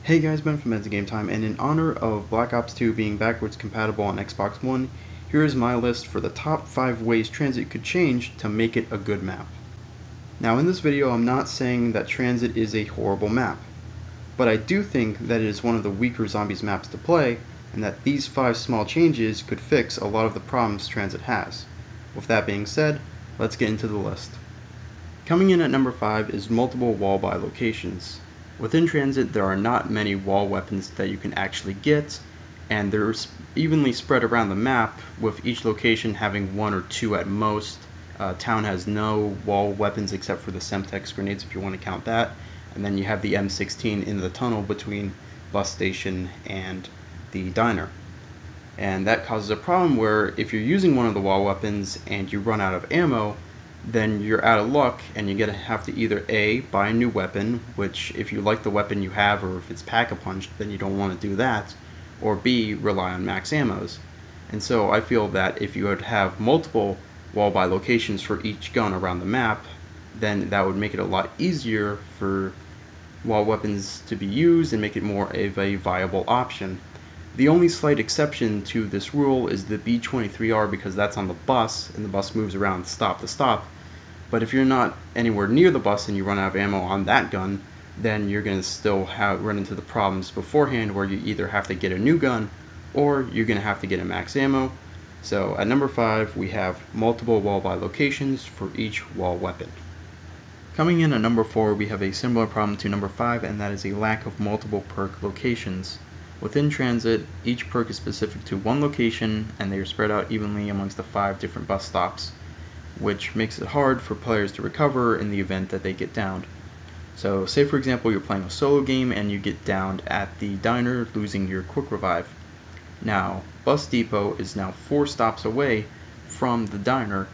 Hey guys, Ben from BensGameTime, and in honor of Black Ops 2 being backwards compatible on Xbox One, here is my list for the top 5 ways Transit could change to make it a good map. Now in this video I'm not saying that Transit is a horrible map, but I do think that it is one of the weaker zombies maps to play, and that these 5 small changes could fix a lot of the problems Transit has. With that being said, let's get into the list. Coming in at number 5 is multiple wall buy locations. Within Transit, there are not many wall weapons that you can actually get, and they're evenly spread around the map, with each location having 1 or 2 at most. Town has no wall weapons except for the Semtex grenades, if you want to count that, and then you have the M16 in the tunnel between bus station and the diner. And that causes a problem where if you're using one of the wall weapons and you run out of ammo, then you're out of luck and you're gonna have to either A, buy a new weapon, which if you like the weapon you have, or if it's pack-a-punch, then you don't want to do that, or B, rely on max ammos. And so I feel that if you would have multiple wall buy locations for each gun around the map, then that would make it a lot easier for wall weapons to be used and make it more of a viable option. The only slight exception to this rule is the B-23R, because that's on the bus and the bus moves around stop to stop. But if you're not anywhere near the bus and you run out of ammo on that gun, then you're going to still run into the problems beforehand where you either have to get a new gun or you're going to have to get a max ammo. So at number 5 we have multiple wall buy locations for each wall weapon. Coming in at number 4 we have a similar problem to number 5, and that is a lack of multiple perk locations. Within Transit, each perk is specific to one location and they are spread out evenly amongst the 5 different bus stops, which makes it hard for players to recover in the event that they get downed. So say for example you're playing a solo game and you get downed at the diner, losing your quick revive. Now Bus Depot is now 4 stops away from the diner,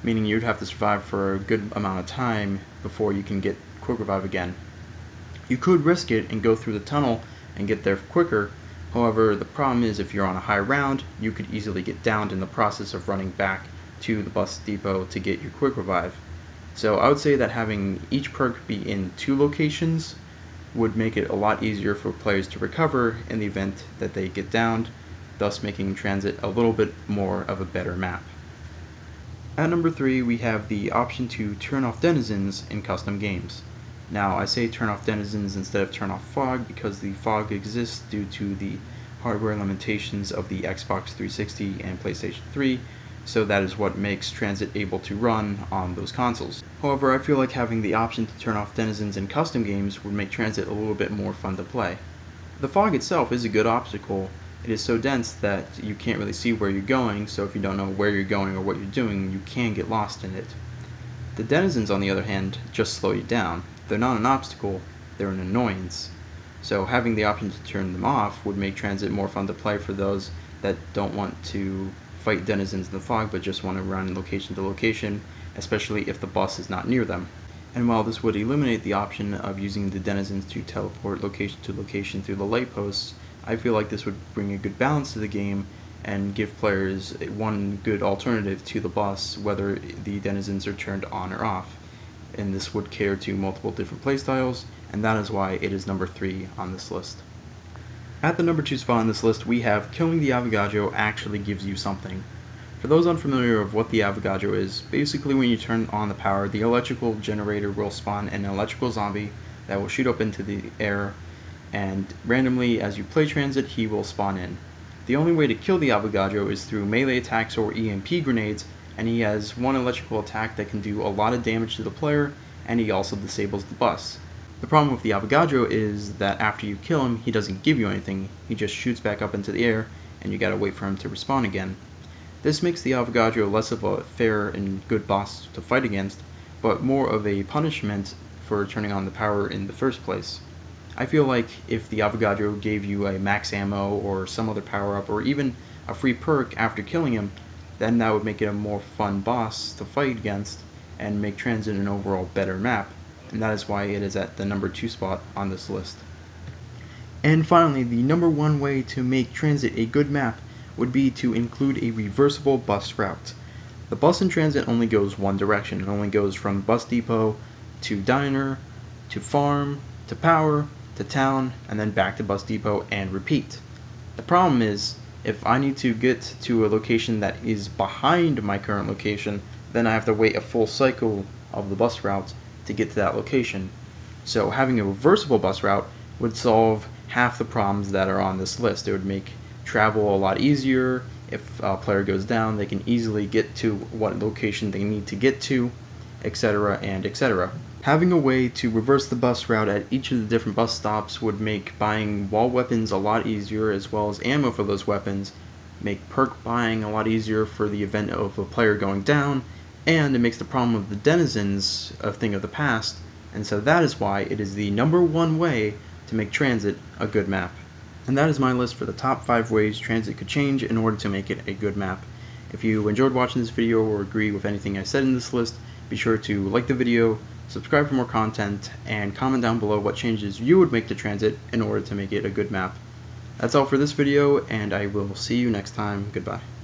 meaning you'd have to survive for a good amount of time before you can get quick revive again. You could risk it and go through the tunnel and get there quicker. However, the problem is if you're on a high round, you could easily get downed in the process of running back to the bus depot to get your quick revive. So I would say that having each perk be in 2 locations would make it a lot easier for players to recover in the event that they get downed, thus making Transit a little bit more of a better map. At number 3 we have the option to turn off denizens in custom games. Now I say turn off denizens instead of turn off fog because the fog exists due to the hardware limitations of the Xbox 360 and PlayStation 3, so that is what makes Transit able to run on those consoles. However, I feel like having the option to turn off denizens in custom games would make Transit a little bit more fun to play. The fog itself is a good obstacle. It is so dense that you can't really see where you're going, so if you don't know where you're going or what you're doing, you can get lost in it. The denizens, on the other hand, just slow you down. They're not an obstacle, they're an annoyance. So having the option to turn them off would make Transit more fun to play for those that don't want to fight denizens in the fog but just want to run location to location, especially if the bus is not near them. And while this would eliminate the option of using the denizens to teleport location to location through the light posts, I feel like this would bring a good balance to the game and give players one good alternative to the bus, whether the denizens are turned on or off. And this would cater to multiple different playstyles, and that is why it is number 3 on this list. At the number 2 spot on this list we have killing the Avogadro actually gives you something. For those unfamiliar of what the Avogadro is, basically when you turn on the power, the electrical generator will spawn an electrical zombie that will shoot up into the air, and randomly as you play Transit he will spawn in. The only way to kill the Avogadro is through melee attacks or EMP grenades, and he has one electrical attack that can do a lot of damage to the player, and he also disables the bus. The problem with the Avogadro is that after you kill him, he doesn't give you anything, he just shoots back up into the air, and you gotta wait for him to respawn again. This makes the Avogadro less of a fair and good boss to fight against, but more of a punishment for turning on the power in the first place. I feel like if the Avogadro gave you a max ammo or some other power up or even a free perk after killing him, then that would make it a more fun boss to fight against and make Transit an overall better map, and that is why it is at the number 2 spot on this list. And finally, the number 1 way to make Transit a good map would be to include a reversible bus route. The bus in Transit only goes one direction. It only goes from bus depot to diner to farm to power to to town, and then back to bus depot and repeat. The problem is, if I need to get to a location that is behind my current location, then I have to wait a full cycle of the bus route to get to that location. So having a reversible bus route would solve half the problems that are on this list. It would make travel a lot easier. If a player goes down, they can easily get to what location they need to get to, etc. and etc. Having a way to reverse the bus route at each of the different bus stops would make buying wall weapons a lot easier, as well as ammo for those weapons, make perk buying a lot easier for the event of a player going down, and it makes the problem of the denizens a thing of the past, and so that is why it is the #1 way to make transit a good map. And that is my list for the top 5 ways transit could change in order to make it a good map. If you enjoyed watching this video or agree with anything I said in this list, be sure to like the video, subscribe for more content, and comment down below what changes you would make to transit in order to make it a good map. That's all for this video, and I will see you next time. Goodbye.